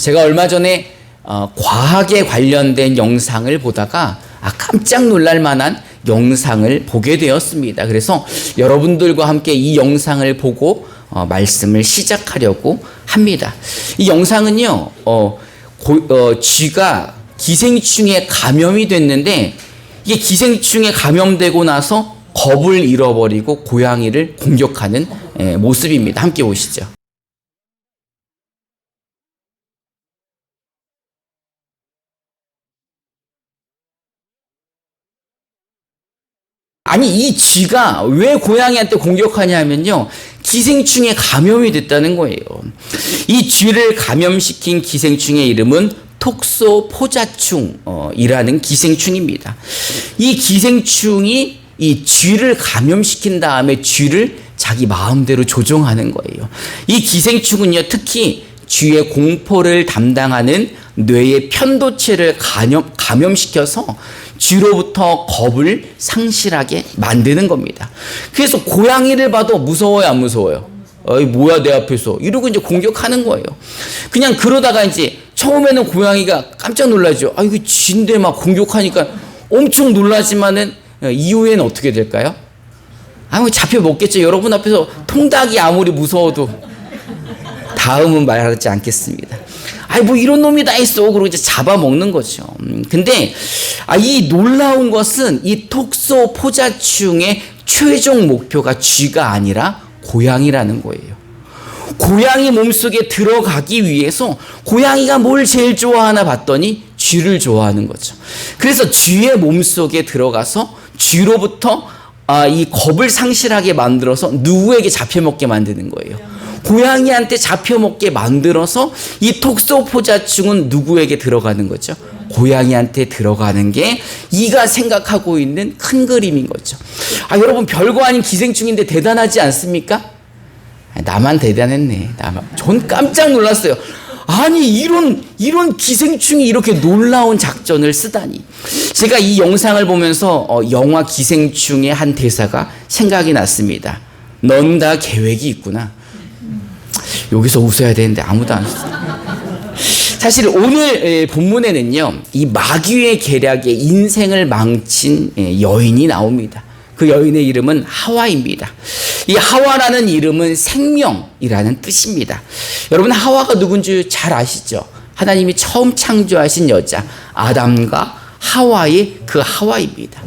제가 얼마 전에 과학에 관련된 영상을 보다가 깜짝 놀랄 만한 영상을 보게 되었습니다. 그래서 여러분들과 함께 이 영상을 보고 말씀을 시작하려고 합니다. 이 영상은요, 쥐가 기생충에 감염이 됐는데 이게 기생충에 감염되고 나서 겁을 잃어버리고 고양이를 공격하는 모습입니다. 함께 보시죠. 아니, 이 쥐가 왜 고양이한테 공격하냐면요, 기생충에 감염이 됐다는 거예요. 이 쥐를 감염시킨 기생충의 이름은 톡소포자충이라는 기생충입니다. 이 기생충이 이 쥐를 감염시킨 다음에 쥐를 자기 마음대로 조종하는 거예요. 이 기생충은요, 특히 쥐의 공포를 담당하는 뇌의 편도체를 감염시켜서 쥐로부터 겁을 상실하게 만드는 겁니다. 그래서 고양이를 봐도 무서워요, 안 무서워요? 어이, 뭐야, 내 앞에서. 이러고 이제 공격하는 거예요. 그냥 그러다가 이제 처음에는 고양이가 깜짝 놀라죠. 이거 쥐인데 막 공격하니까 엄청 놀라지만은 이후에는 어떻게 될까요? 잡혀 먹겠죠. 여러분 앞에서 통닭이 아무리 무서워도 다음은 말하지 않겠습니다. 뭐 이런 놈이 다 있어. 그러고 이제 잡아먹는 거죠. 근데 이 놀라운 것은 이 톡소포자충의 최종 목표가 쥐가 아니라 고양이라는 거예요. 고양이 몸속에 들어가기 위해서 고양이가 뭘 제일 좋아하나 봤더니 쥐를 좋아하는 거죠. 그래서 쥐의 몸속에 들어가서 쥐로부터 이 겁을 상실하게 만들어서 누구에게 잡혀먹게 만드는 거예요. 고양이한테 잡혀먹게 만들어서 이 톡소포자충은 누구에게 들어가는 거죠? 고양이한테 들어가는 게 이가 생각하고 있는 큰 그림인 거죠. 여러분, 별거 아닌 기생충인데 대단하지 않습니까? 나만 대단했네. 전 깜짝 놀랐어요. 아니, 이런 기생충이 이렇게 놀라운 작전을 쓰다니. 제가 이 영상을 보면서 영화 기생충의 한 대사가 생각이 났습니다. 넌 다 계획이 있구나. 여기서 웃어야 되는데 아무도 안 웃어요. 사실 오늘 본문에는요, 이 마귀의 계략에 인생을 망친 여인이 나옵니다. 그 여인의 이름은 하와입니다. 이 하와라는 이름은 생명이라는 뜻입니다. 여러분, 하와가 누군지 잘 아시죠? 하나님이 처음 창조하신 여자 아담과 하와의 그 하와입니다.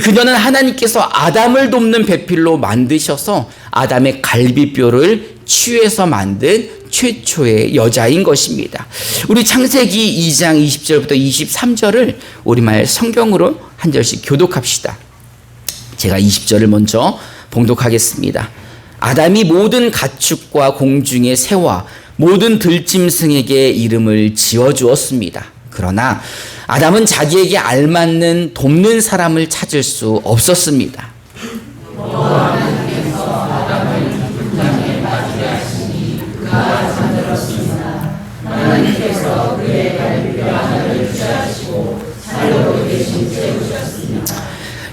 그녀는 하나님께서 아담을 돕는 배필로 만드셔서 아담의 갈비뼈를 취해서 만든 최초의 여자인 것입니다. 우리 창세기 2장 20절부터 23절을 우리말 성경으로 한 절씩 교독합시다. 제가 20절을 먼저 봉독하겠습니다. 아담이 모든 가축과 공중의 새와 모든 들짐승에게 이름을 지어주었습니다. 그러나 아담은 자기에게 알맞는 돕는 사람을 찾을 수 없었습니다.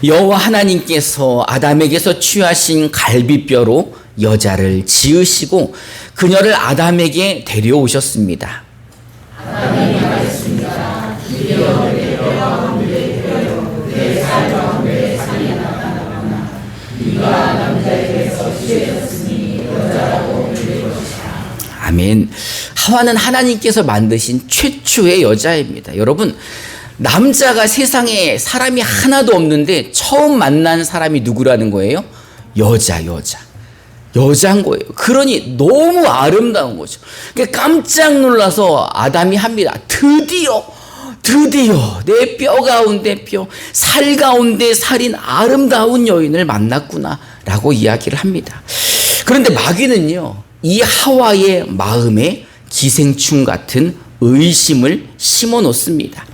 여호와 하나님께서 아담에게서 취하신 갈비뼈로 여자를 지으시고 그녀를 아담에게 데려오셨습니다. 아담에게 말했습니다. 드디어 내 뼈와 함께 되어 내 살과 함께 살이 나타나구나. 네가 남자에게서 취해졌으니 여자라고 부를 것이다. 아멘. 하와는 하나님께서 만드신 최초의 여자입니다. 여러분, 남자가 세상에 사람이 하나도 없는데 처음 만난 사람이 누구라는 거예요? 여자인 거예요. 그러니 너무 아름다운 거죠. 깜짝 놀라서 아담이 합니다. 드디어 내 뼈 가운데 뼈, 살 가운데 살인 아름다운 여인을 만났구나 라고 이야기를 합니다. 그런데 마귀는요, 이 하와의 마음에 기생충 같은 의심을 심어 놓습니다.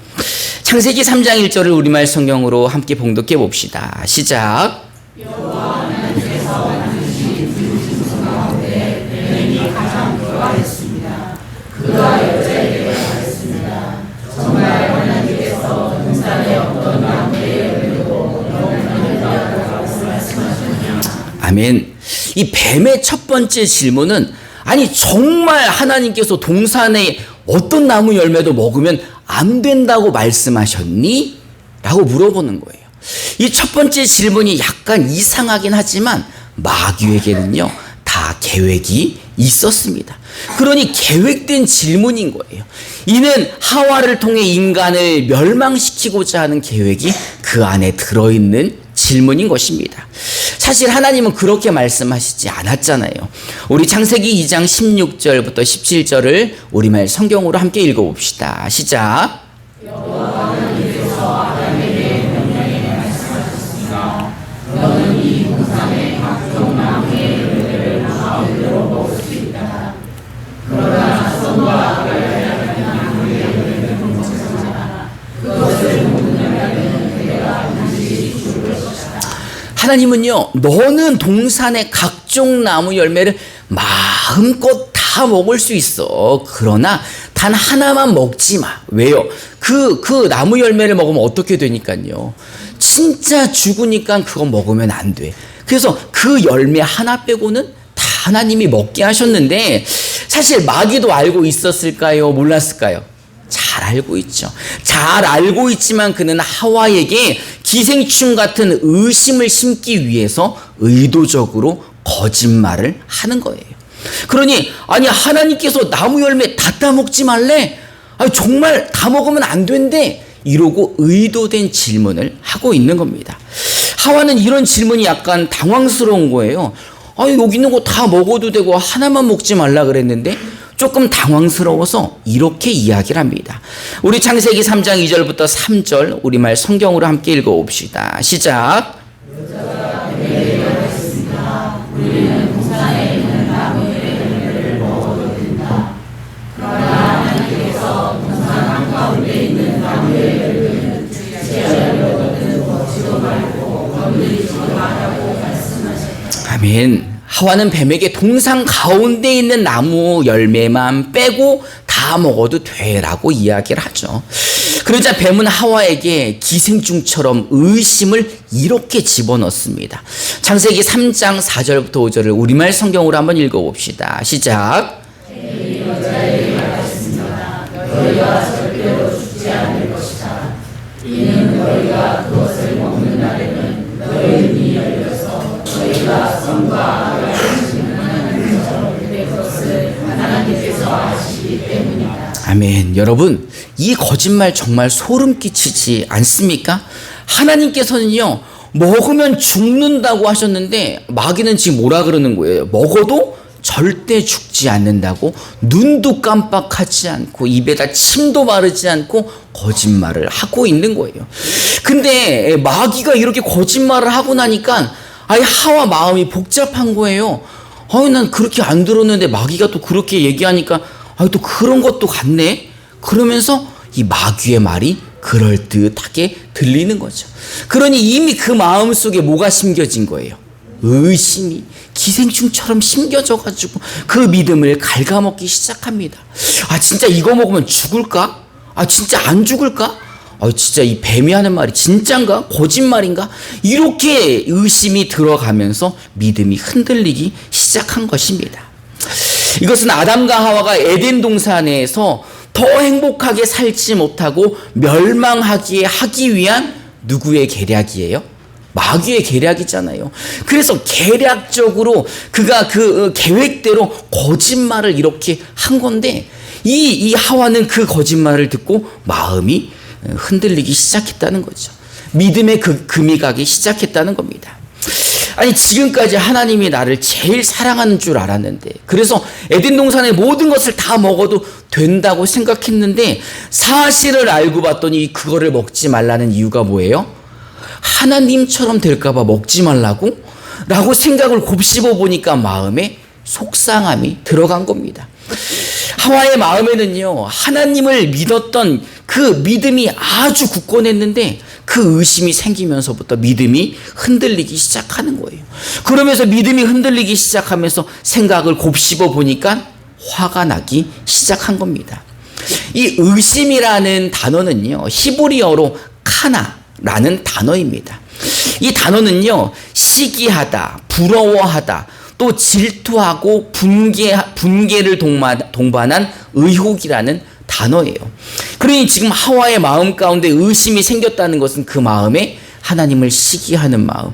창세기 3장 1절을 우리말 성경으로 함께 봉독해 봅시다. 시작. 여호와 하나님께서 만드신 들짐승 가운데 뱀이 가장 좋아했습니다. 그가 여자에게 말했습니다. 정말 하나님께서 동산에 어떤 나무의 열매도 먹으면 되었다고 말씀하셨냐. 아멘. 이 뱀의 첫 번째 질문은, 아니 정말 하나님께서 동산에 어떤 나무 열매도 먹으면 안 된다고 말씀하셨니? 라고 물어보는 거예요. 이 첫 번째 질문이 약간 이상하긴 하지만 마귀에게는요, 다 계획이 있었습니다. 그러니 계획된 질문인 거예요. 이는 하와를 통해 인간을 멸망시키고자 하는 계획이 그 안에 들어있는 질문인 것입니다. 사실 하나님은 그렇게 말씀하시지 않았잖아요. 우리 창세기 2장 16절부터 17절을 우리말 성경으로 함께 읽어봅시다. 시작. 여호와께서 아담에게 명령에 말씀하셨으나 너는 이 동산의 각종 나무의 열매를 마음대로 먹을 수 있다. 그러나 선과 악을 알게 하는 나무의 열매를 먹지 마라. 그것을 먹는 날에는 내가 반드시 죽을 것이다. 하나님은요, 너는 동산의 각종 나무 열매를 마음껏 다 먹을 수 있어. 그러나 단 하나만 먹지 마. 왜요? 그 나무 열매를 먹으면 어떻게 되니까요? 진짜 죽으니까 그거 먹으면 안 돼. 그래서 그 열매 하나 빼고는 다 하나님이 먹게 하셨는데, 사실 마귀도 알고 있었을까요? 몰랐을까요? 잘 알고 있죠. 잘 알고 있지만 그는 하와에게 기생충 같은 의심을 심기 위해서 의도적으로 거짓말을 하는 거예요. 그러니 아니 하나님께서 나무 열매 다 따먹지 말래? 아니, 정말 다 먹으면 안 된대. 이러고 의도된 질문을 하고 있는 겁니다. 하와는 이런 질문이 약간 당황스러운 거예요. 아니 여기 있는 거 다 먹어도 되고 하나만 먹지 말라 그랬는데 조금 당황스러워서 이렇게 이야기를 합니다. 우리 창세기 3장 2절부터 3절 우리말 성경으로 함께 읽어봅시다. 시작. 우리는 동산에 있는 나무의 열매를 먹어도 된다. 그러나 하나님께서 동산 한가운데 있는 나무의 열매는 죽지 않으려거든 먹지도 말고 건드리지도 말라고 말씀하셨다. 아멘. 하와는 뱀에게 동산 가운데 있는 나무 열매만 빼고 다 먹어도 되라고 이야기를 하죠. 그러자 뱀은 하와에게 기생충처럼 의심을 이렇게 집어넣습니다. 창세기 3장 4절부터 5절을 우리말 성경으로 한번 읽어봅시다. 시작. 여자에게 말했습니다. 너희가 절대로 죽지 않을 것이다. 이는 너희가 그것을 먹는 날에는 너희 눈이 열려서 너희가 선과 악을 아시는 하나님처럼 될 것을 하나님께서 아시기 때문이다. 아멘. 여러분, 이 거짓말 정말 소름 끼치지 않습니까? 하나님께서는요, 먹으면 죽는다고 하셨는데 마귀는 지금 뭐라 그러는 거예요? 먹어도 절대 죽지 않는다고 눈도 깜빡하지 않고 입에다 침도 바르지 않고 거짓말을 하고 있는 거예요. 근데 마귀가 이렇게 거짓말을 하고 나니까 아예 하와 마음이 복잡한 거예요. 난 그렇게 안 들었는데 마귀가 또 그렇게 얘기하니까 또 그런 것도 같네. 그러면서 이 마귀의 말이 그럴듯하게 들리는 거죠. 그러니 이미 그 마음 속에 뭐가 심겨진 거예요? 의심이 기생충처럼 심겨져가지고 그 믿음을 갉아먹기 시작합니다. 진짜 이거 먹으면 죽을까? 진짜 안 죽을까? 진짜 이 뱀이 하는 말이 진짠가? 거짓말인가? 이렇게 의심이 들어가면서 믿음이 흔들리기 시작한 것입니다. 이것은 아담과 하와가 에덴 동산에서 더 행복하게 살지 못하고 멸망하게 하기 위한 누구의 계략이에요? 마귀의 계략이잖아요. 그래서 계략적으로 그가 그 계획대로 거짓말을 이렇게 한 건데 이 하와는 그 거짓말을 듣고 마음이 흔들리기 시작했다는 거죠. 믿음의 금이 가기 시작했다는 겁니다. 지금까지 하나님이 나를 제일 사랑하는 줄 알았는데, 그래서 에덴 동산의 모든 것을 다 먹어도 된다고 생각했는데 사실을 알고 봤더니 그거를 먹지 말라는 이유가 뭐예요? 하나님처럼 될까봐 먹지 말라고? 라고 생각을 곱씹어 보니까 마음에 속상함이 들어간 겁니다. 하와의 마음에는요, 하나님을 믿었던 그 믿음이 아주 굳건했는데 그 의심이 생기면서부터 믿음이 흔들리기 시작하는 거예요. 그러면서 믿음이 흔들리기 시작하면서 생각을 곱씹어 보니까 화가 나기 시작한 겁니다. 이 의심이라는 단어는요, 히브리어로 카나라는 단어입니다. 이 단어는요, 시기하다, 부러워하다, 또 질투하고 분개를 동반한 의혹이라는 단어예요. 그러니 지금 하와의 마음 가운데 의심이 생겼다는 것은 그 마음에 하나님을 시기하는 마음,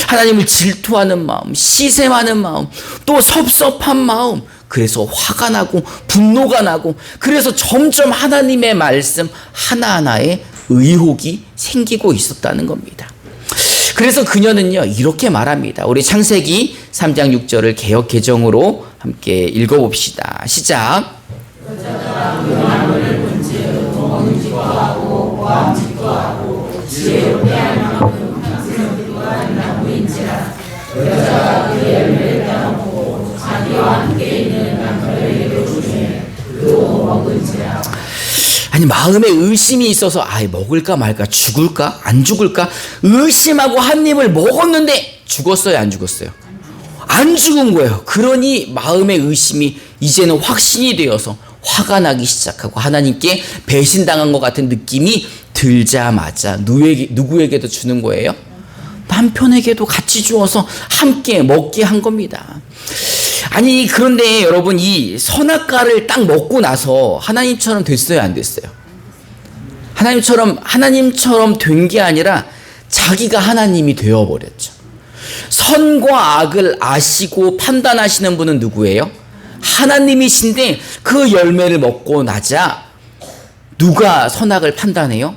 하나님을 질투하는 마음, 시샘하는 마음, 또 섭섭한 마음, 그래서 화가 나고 분노가 나고, 그래서 점점 하나님의 말씀 하나하나에 의혹이 생기고 있었다는 겁니다. 그래서 그녀는요 이렇게 말합니다. 우리 창세기 3장 6절을 개역 개정으로 함께 읽어봅시다. 시작. 여자가 그 나무를 본즉 먹음직도 하고 보암직도 하고 지혜로 대한 만큼 탐스럽기도 한 나무인지라. 여자가 그 열매를 따먹고 자기와 함께 있는 남편에게도 주매 그도 먹은지라. 아니 마음에 의심이 있어서 먹을까 말까, 죽을까 안 죽을까 의심하고 한 입을 먹었는데 죽었어요 안 죽었어요? 안 죽은 거예요. 그러니 마음의 의심이 이제는 확신이 되어서 화가 나기 시작하고 하나님께 배신당한 것 같은 느낌이 들자마자 누구에게도 주는 거예요? 남편에게도 같이 주어서 함께 먹게 한 겁니다. 아니 그런데 여러분, 이 선악과를 딱 먹고 나서 하나님처럼 됐어요 안 됐어요? 하나님처럼 된 게 아니라 자기가 하나님이 되어버렸죠. 선과 악을 아시고 판단하시는 분은 누구예요? 하나님이신데 그 열매를 먹고 나자 누가 선악을 판단해요?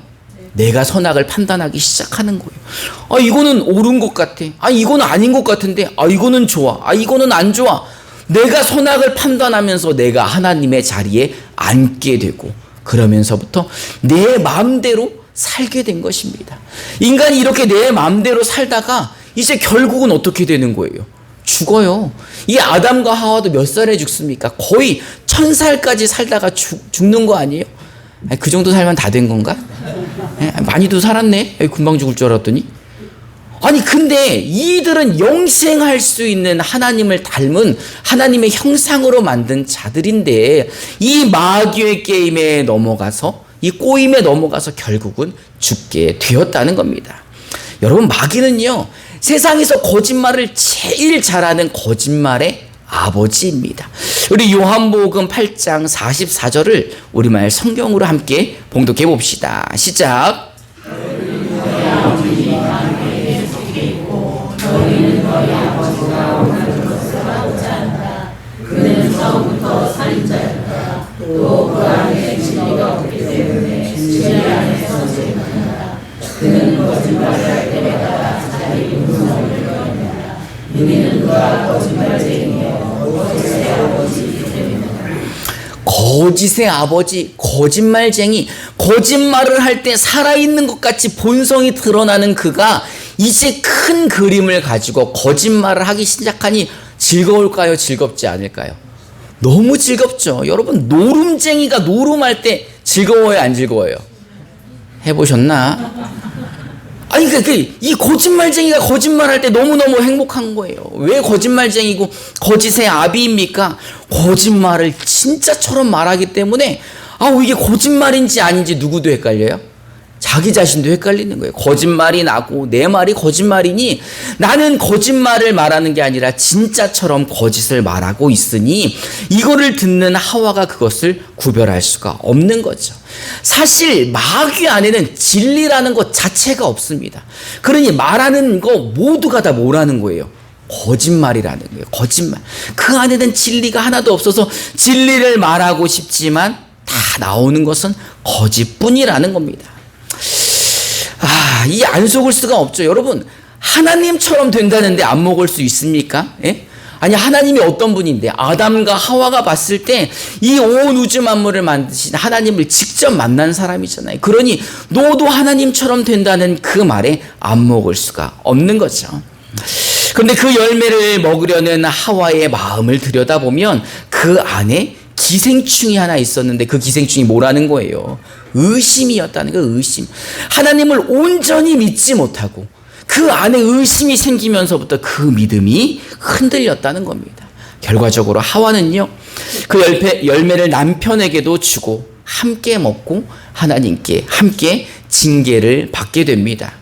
내가 선악을 판단하기 시작하는 거예요. 이거는 옳은 것 같아. 이거는 아닌 것 같은데. 이거는 좋아. 이거는 안 좋아. 내가 선악을 판단하면서 내가 하나님의 자리에 앉게 되고, 그러면서부터 내 마음대로 살게 된 것입니다. 인간이 이렇게 내 마음대로 살다가 이제 결국은 어떻게 되는 거예요? 죽어요. 이 아담과 하와도 몇 살에 죽습니까? 거의 1000살까지 살다가 죽는 거 아니에요? 그 정도 살면 다 된 건가? 많이도 살았네. 금방 죽을 줄 알았더니. 근데 이들은 영생할 수 있는 하나님을 닮은 하나님의 형상으로 만든 자들인데 이 마귀의 게임에 넘어가서, 이 꼬임에 넘어가서 결국은 죽게 되었다는 겁니다. 여러분, 마귀는요 세상에서 거짓말을 제일 잘하는 거짓말의 아버지입니다. 우리 요한복음 8장 44절을 우리말 성경으로 함께 봉독해 봅시다. 시작. 너희는 너희 아버지가 원하는 것을 하고자 한다. 그는 처음부터 살인자였다. 또 그 안에 진리가 없기 때문에 진리 안에서 죄는다. 그는 거짓말을 할 때마다 자기 음성을 드러낸다. 우리는 그가 거짓말쟁이여 거짓의 아버지이기 때문이다. 거짓의 아버지, 거짓말쟁이, 거짓말을 할 때 살아있는 것 같이 본성이 드러나는 그가 이제 큰 그림을 가지고 거짓말을 하기 시작하니 즐거울까요? 즐겁지 않을까요? 너무 즐겁죠. 여러분, 노름쟁이가 노름할 때 즐거워요? 안 즐거워요? 해보셨나? 이 거짓말쟁이가 거짓말할 때 너무너무 행복한 거예요. 왜 거짓말쟁이고 거짓의 아비입니까? 거짓말을 진짜처럼 말하기 때문에 이게 거짓말인지 아닌지 누구도 헷갈려요? 자기 자신도 헷갈리는 거예요. 거짓말이 나고 내 말이 거짓말이니 나는 거짓말을 말하는 게 아니라 진짜처럼 거짓을 말하고 있으니 이거를 듣는 하와가 그것을 구별할 수가 없는 거죠. 사실 마귀 안에는 진리라는 것 자체가 없습니다. 그러니 말하는 거 모두가 다 뭐라는 거예요? 거짓말이라는 거예요. 거짓말. 그 안에는 진리가 하나도 없어서 진리를 말하고 싶지만 다 나오는 것은 거짓뿐이라는 겁니다. 이 안 속을 수가 없죠. 여러분, 하나님처럼 된다는데 안 먹을 수 있습니까? 예? 하나님이 어떤 분인데 아담과 하와가 봤을 때 이 온 우주 만물을 만드신 하나님을 직접 만난 사람이잖아요. 그러니 너도 하나님처럼 된다는 그 말에 안 먹을 수가 없는 거죠. 그런데 그 열매를 먹으려는 하와의 마음을 들여다보면 그 안에 기생충이 하나 있었는데 그 기생충이 뭐라는 거예요? 의심이었다는 거예요. 의심. 하나님을 온전히 믿지 못하고 그 안에 의심이 생기면서부터 그 믿음이 흔들렸다는 겁니다. 결과적으로 하와는요, 그 열매를 남편에게도 주고 함께 먹고 하나님께 함께 징계를 받게 됩니다.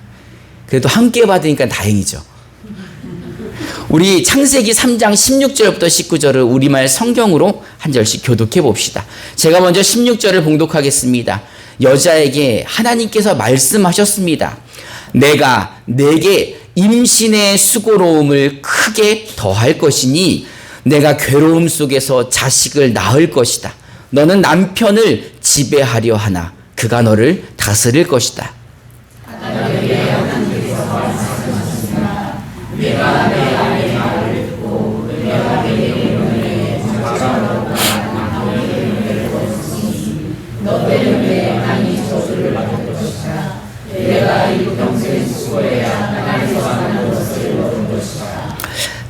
그래도 함께 받으니까 다행이죠. 우리 창세기 3장 16절부터 19절을 우리말 성경으로 한 절씩 교독해 봅시다. 제가 먼저 16절을 봉독하겠습니다. 여자에게 하나님께서 말씀하셨습니다. 내가 내게 임신의 수고로움을 크게 더할 것이니 내가 괴로움 속에서 자식을 낳을 것이다. 너는 남편을 지배하려 하나 그가 너를 다스릴 것이다.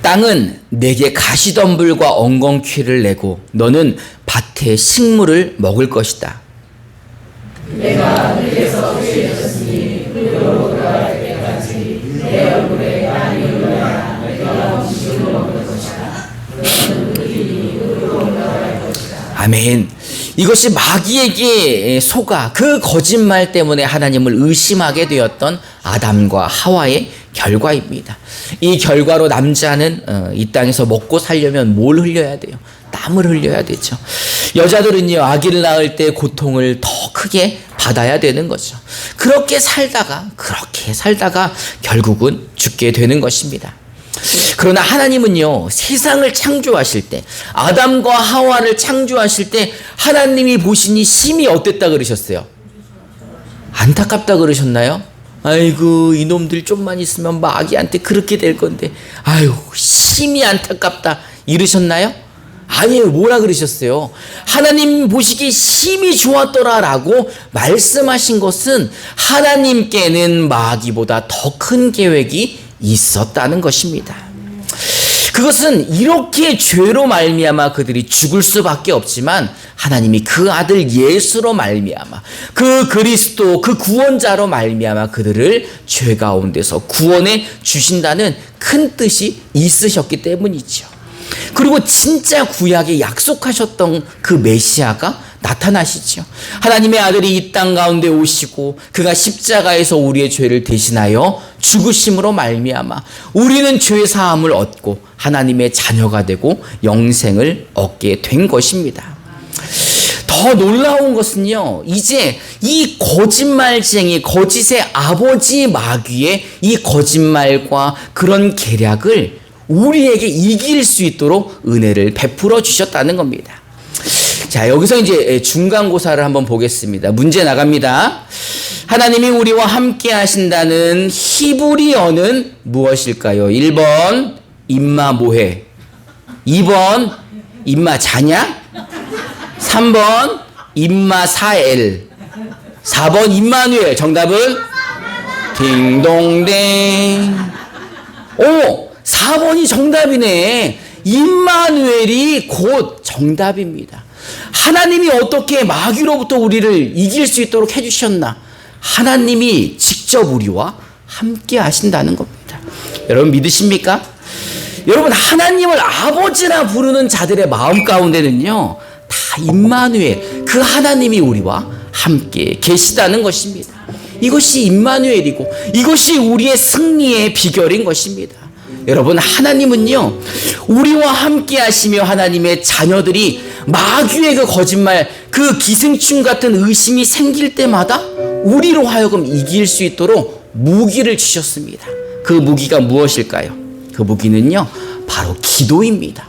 땅은 내게 가시덤불과 엉겅퀴를 내고 너는 밭의 식물을 먹을 것이다. 내가 내게서 죄졌으니 그로 돌아갈 때까지 내 얼굴에 땅이 흘러야 내가 음식을 먹을 것이다. 너는 그 길이 그로 올라갈 것이다. 아멘. 이것이 마귀에게 속아 그 거짓말 때문에 하나님을 의심하게 되었던 아담과 하와의 결과입니다. 이 결과로 남자는 이 땅에서 먹고 살려면 뭘 흘려야 돼요? 땀을 흘려야 되죠. 여자들은요, 아기를 낳을 때 고통을 더 크게 받아야 되는 거죠. 그렇게 살다가 결국은 죽게 되는 것입니다. 그러나 하나님은요, 세상을 창조하실 때, 아담과 하와를 창조하실 때 하나님이 보시니 심히 어땠다 그러셨어요? 안타깝다 그러셨나요? 아이고, 이놈들 좀만 있으면 마귀한테 그렇게 될 건데, 아유, 심히 안타깝다 이러셨나요? 아니에요. 뭐라 그러셨어요? 하나님 보시기 심히 좋았더라라고 말씀하신 것은 하나님께는 마귀보다 더 큰 계획이 있었다는 것입니다. 그것은 이렇게 죄로 말미암아 그들이 죽을 수밖에 없지만 하나님이 그 아들 예수로 말미암아 그 그리스도 그 구원자로 말미암아 그들을 죄 가운데서 구원해 주신다는 큰 뜻이 있으셨기 때문이죠. 그리고 진짜 구약에 약속하셨던 그 메시아가 나타나시죠. 하나님의 아들이 이 땅 가운데 오시고 그가 십자가에서 우리의 죄를 대신하여 죽으심으로 말미암아 우리는 죄 사함을 얻고 하나님의 자녀가 되고 영생을 얻게 된 것입니다. 더 놀라운 것은요, 이제 이 거짓말쟁이, 거짓의 아버지 마귀의 이 거짓말과 그런 계략을 우리에게 이길 수 있도록 은혜를 베풀어 주셨다는 겁니다. 자, 여기서 이제 중간고사를 한번 보겠습니다. 문제 나갑니다. 하나님이 우리와 함께 하신다는 히브리어는 무엇일까요? 1번 임마 뭐해? 2번 임마 자냐? 3번 임마 사엘, 4번 임마누엘. 정답은 딩동댕. 오, 4번이 정답이네. 임마누엘이 곧 정답입니다. 하나님이 어떻게 마귀로부터 우리를 이길 수 있도록 해주셨나? 하나님이 직접 우리와 함께 하신다는 겁니다. 여러분 믿으십니까? 여러분, 하나님을 아버지라 부르는 자들의 마음 가운데는요, 다 임마누엘, 그 하나님이 우리와 함께 계시다는 것입니다. 이것이 임마누엘이고 이것이 우리의 승리의 비결인 것입니다. 여러분, 하나님은요, 우리와 함께 하시며 하나님의 자녀들이 마귀의 그 거짓말, 그 기생충 같은 의심이 생길 때마다 우리로 하여금 이길 수 있도록 무기를 주셨습니다. 그 무기가 무엇일까요? 그 무기는요, 바로 기도입니다.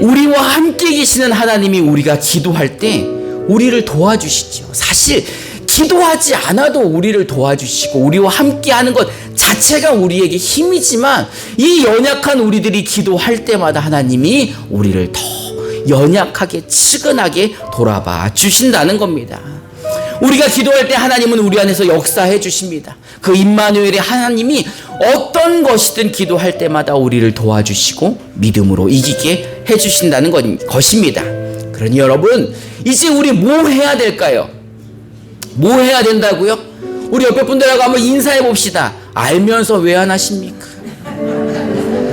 우리와 함께 계시는 하나님이 우리가 기도할 때 우리를 도와주시죠. 사실 기도하지 않아도 우리를 도와주시고 우리와 함께하는 것 자체가 우리에게 힘이지만 이 연약한 우리들이 기도할 때마다 하나님이 우리를 더 연약하게 측은하게 돌아봐 주신다는 겁니다. 우리가 기도할 때 하나님은 우리 안에서 역사해 주십니다. 그 임마누엘의 하나님이 어떤 것이든 기도할 때마다 우리를 도와주시고 믿음으로 이기게 해주신다는 것입니다. 그러니 여러분, 이제 우리 뭐 해야 될까요? 뭐 해야 된다고요? 우리 옆에 분들하고 한번 인사해 봅시다. 알면서 왜 안 하십니까?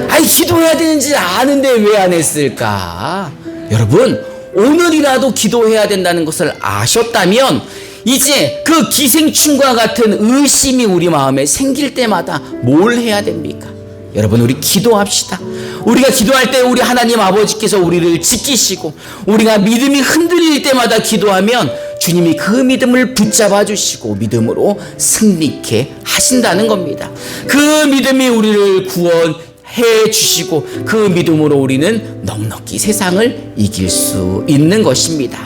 아니, 기도해야 되는지 아는데 왜 안 했을까? 여러분, 오늘이라도 기도해야 된다는 것을 아셨다면 이제 그 기생충과 같은 의심이 우리 마음에 생길 때마다 뭘 해야 됩니까? 여러분, 우리 기도합시다. 우리가 기도할 때 우리 하나님 아버지께서 우리를 지키시고, 우리가 믿음이 흔들릴 때마다 기도하면 주님이 그 믿음을 붙잡아 주시고 믿음으로 승리케 하신다는 겁니다. 그 믿음이 우리를 구원해 주시고, 그 믿음으로 우리는 넉넉히 세상을 이길 수 있는 것입니다.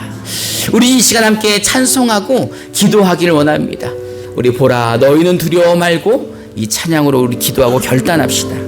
우리 이 시간 함께 찬송하고 기도하기를 원합니다. 우리 보라 너희는 두려워 말고 이 찬양으로 우리 기도하고 결단합시다.